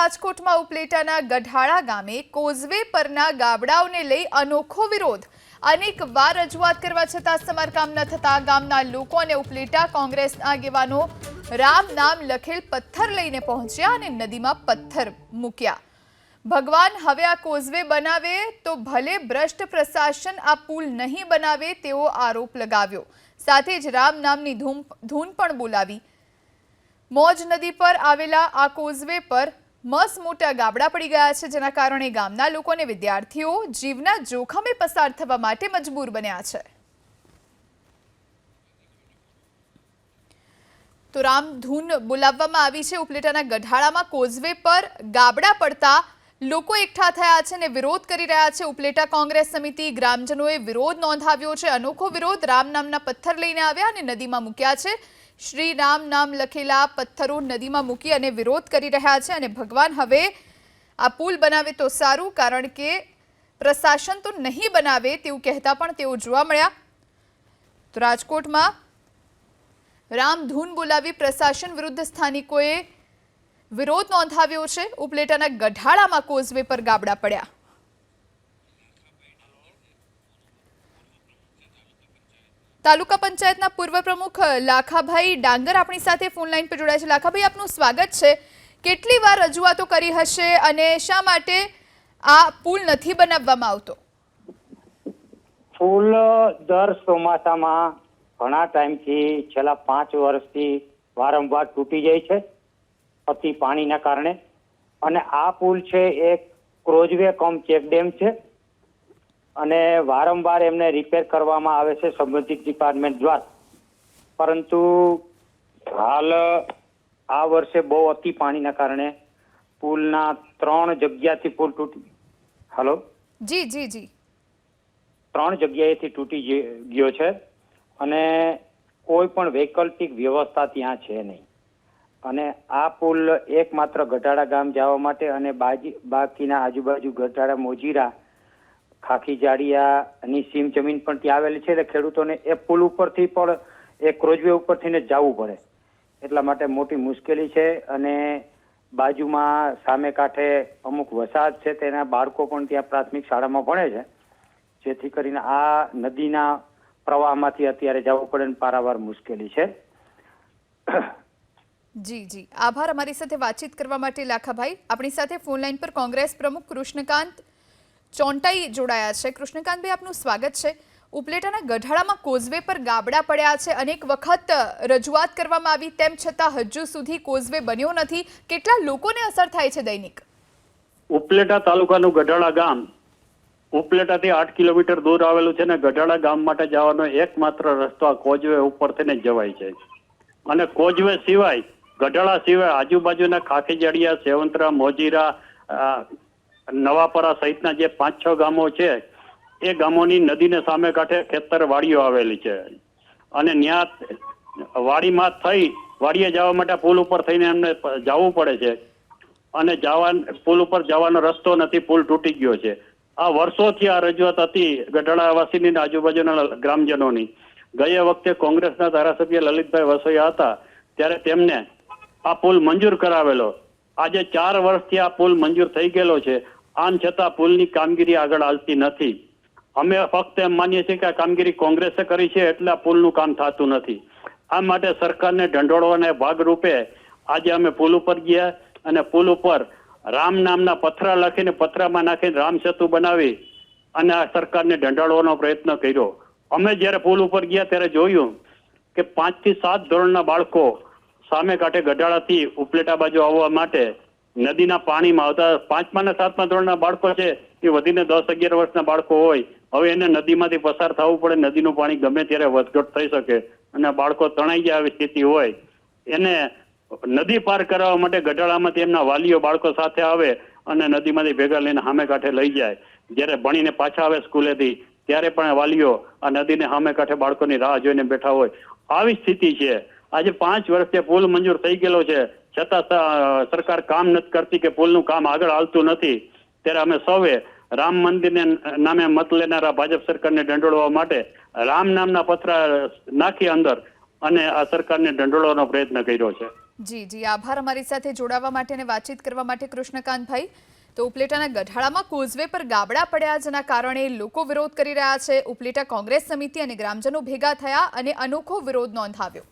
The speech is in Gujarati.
રાજકોટમાં ઉપલેટાના ગઢાળા ગામે કોઝવે પરના ગાબડાઓને લઈ અનોખો વિરોધ। અનેક વાર રજૂઆત કરવા છતાં સમારકામ ન થતા ગામના લોકો અને ઉપલેટા કોંગ્રેસના આગેવાનો રામ નામ લખેલ પથ્થર લઈને પહોંચ્યા અને નદીમાં પથ્થર મૂક્યા। ભગવાન હવે આ કોઝવે બનાવે તો ભલે, ભ્રષ્ટ પ્રશાસન આ પુલ નહીં બનાવે તેવો આરોપ લગાવ્યો। સાથે જ રામ નામની ધૂન પણ બોલાવી। મોજ નદી પર આવેલા આ કોઝવે પર મસ મોટા ગાબડા પડી ગયા છે, જેના કારણે ગામના લોકો અને વિદ્યાર્થીઓ જીવના જોખમે પસાર થવા માટે મજબૂર બન્યા છે। તો રામધૂન બોલાવવામાં આવી છે। ઉપલેટાના ગઢાળામાં કોઝવે પર ગાબડા પડતા લોકો એકઠા થયા છે અને વિરોધ કરી રહ્યા છે। ઉપલેટા કોંગ્રેસ સમિતિ ગ્રામજનોએ વિરોધ નોંધાવ્યો છે। અનોખો વિરોધ। રામ નામના પથ્થર લઈને આવ્યા અને નદીમાં મૂક્યા છે। શ્રી રામ નામ લખેલા પથ્થરો નદીમાં મૂકી અને વિરોધ કરી રહ્યા છે અને ભગવાન હવે આ પુલ બનાવે તો સારું, કારણ કે પ્રશાસન તો નહીં બનાવે તેવું કહેતા પણ તેઓ જોવા મળ્યા। તો રાજકોટમાં રામધૂન બોલાવી પ્રશાસન વિરુદ્ધ સ્થાનિકોએ વિરોધ નોંધાવ્યો છે। ઉપલેટાના ગઢાળામાં કોઝવે પર ગાબડા પડ્યા। તાલુકા પંચાયતના પૂર્વ પ્રમુખ લાખાભાઈ ડાંગર આપણી સાથે ફોન લાઈન પર જોડાયા છે। લાખાભાઈ, આપનું સ્વાગત છે। કેટલી વાર રજૂઆતો કરી હશે અને શા માટે આ પુલ નથી બનાવવામાં આવતો? પુલ દર ચોમાસામાં ઘણા ટાઈમથી છેલ્લા 5 વર્ષથી વારંવાર તૂટી જાય છે અતિ પાણીના કારણે। અને આ પુલ છે એક ક્રોઝવે કમ ચેકડેમ છે અને વારંવાર એમને રિપેર કરવામાં આવે છે સંબંધિત ડિપાર્ટમેન્ટ દ્વારા, પરંતુ હાલ આ વર્ષે બહુ અતિ પાણીના કારણે પુલના 3 જગ્યાથી પુલ તૂટી જી જી જી 3 જગ્યાએથી તૂટી ગયો છે અને કોઈ પણ વૈકલ્પિક વ્યવસ્થા ત્યાં છે નહીં। અને આ પુલ એકમાત્ર ગઢાળા ગામ જવા માટે અને બાકીના આજુબાજુ ગઢાળા, મોજીરા, ખાખી જાડિયાની સીમ જમીન પણ ત્યાં આવેલી છે, એટલે ખેડૂતોને એ પુલ ઉપરથી પણ એ ક્રોઝવે ઉપરથી ને જવું પડે, એટલા માટે મોટી મુશ્કેલી છે। અને બાજુમાં સામે કાંઠે અમુક વસાહત છે, તેના બાળકો પણ ત્યાં પ્રાથમિક શાળામાં ભણે છે, જેથી કરીને આ નદીના પ્રવાહમાંથી અત્યારે જવું પડે ને પારાવાર મુશ્કેલી છે। જી જી, આભાર અમારી સાથે વાતચીત કરવા માટે લાખાભાઈ। આપણી સાથે ફોન લાઈન પર કોંગ્રેસ પ્રમુખ કૃષ્ણકાંત ચોંટાઈ જોડાયા છે। કૃષ્ણકાંતભાઈ, આપનું સ્વાગત છે। ઉપલેટાના ગઢાળામાં કોઝવે પર ગાબડા પડ્યા છે, અનેક વખત રજૂઆત કરવામાં આવી, તેમ છતાં હજુ સુધી કોઝવે બન્યો નથી। કેટલા લોકોને અસર થાય છે દૈનિક? ઉપલેટા તાલુકાનું ગઢાળા ગામ ઉપલેટાથી 8 કિલોમીટર દૂર આવેલું છે ને ગઢાળા ગામ માટે જવાનો એકમાત્ર રસ્તો આ કોઝવે ઉપરથી જ જવાય છે। અને કોઝવે સિવાય, ગઢાળા સિવાય આજુબાજુના ખાખી જાડિયા, સેવંતરા, મોજીરા, નવાપરા સહિતના જે 5-6 ગામો છે, એ ગામોની નદીને સામે કાંઠે ખેતર વાડીઓ આવેલી છે અને ત્યાં વાડીમાં થઈ વાડીએ જવા માટે પુલ ઉપર થઈને એમને જવું પડે છે અને પુલ ઉપર જવાનો રસ્તો નથી, પુલ તૂટી ગયો છે। આ વર્ષોથી આ રજૂઆત હતી ગઢાળાવાસીની આજુબાજુના ગ્રામજનોની। ગયા વખતે કોંગ્રેસના ધારાસભ્ય લલિતભાઈ વસોયા હતા ત્યારે તેમને આ પુલ મંજૂર કરાવેલો। આજે 4 વર્ષથી આ પુલ મંજૂર થઈ ગયેલો છે, આમ છતાં પુલની કામગીરી આગળ હાલતી નથી। અમે ફક્ત એમ માનીએ છીએ કે આ કામગીરી કોંગ્રેસે કરી છે એટલે આ પુલનું કામ થતું નથી। આ માટે સરકારને ઢંઢોળવાના ભાગરૂપે આજે અમે પુલ ઉપર ગયા અને પુલ ઉપર રામ નામના પથરા લખીને પથરામાં નાખીને રામ સેતુ બનાવી અને આ સરકારને ઢંઢાળવાનો પ્રયત્ન કર્યો। અમે જ્યારે પુલ ઉપર ગયા ત્યારે જોયું કે 5 થી 7 ધોરણના બાળકો સામે કાંઠે ગઢાળાથી ઉપલેટા બાજુ આવવા માટે નદીના પાણીમાં આવતા 5મા અને 7મા ધોરણના બાળકો છે એ વધીને 10-11 વર્ષના બાળકો હોય, હવે એને નદીમાંથી પસાર થવું પડે। નદીનું પાણી ગમે ત્યારે વધઘટ થઈ શકે અને બાળકો તણાઈ જાય આવી સ્થિતિ હોય, એને નદી પાર કરાવવા માટે ગઢાળામાંથી એમના વાલીઓ બાળકો સાથે આવે અને નદીમાંથી ભેગા લઈને સામે કાંઠે લઈ જાય। જ્યારે ભણીને પાછા આવે સ્કૂલેથી ત્યારે પણ વાલીઓ આ નદીને સામે કાંઠે બાળકોની રાહ જોઈને બેઠા હોય, આવી સ્થિતિ છે। આજે 5 વર્ષથી પુલ મંજૂર થઈ ગયેલો છે, છતાં સરકાર કામ નથી કરતી કે પુલનું કામ આગળ હાલતું નથી। ત્યારે અમે સૌએ રામ મંદિરને નામે મત લેનારા ભાજપ સરકારને ઢંઢોળવા માટે રામ નામના પથરા નાખી અંદર અને આ સરકારને ઢંઢોળવાનો પ્રયત્ન કર્યો છે। જી આભાર અમારી સાથે જોડાવા માટે અને વાતચીત કરવા માટે કૃષ્ણકાંતભાઈ. તો ઉપલેટાના ગઢાળામાં કોઝવે પર ગાબડા પડ્યા, જેના કારણે લોકો વિરોધ કરી રહ્યા છે. ઉપલેટા કોંગ્રેસ સમિતિ અને ગ્રામજનો ભેગા થયા અને અનોખો વિરોધ નોંધાવ્યો.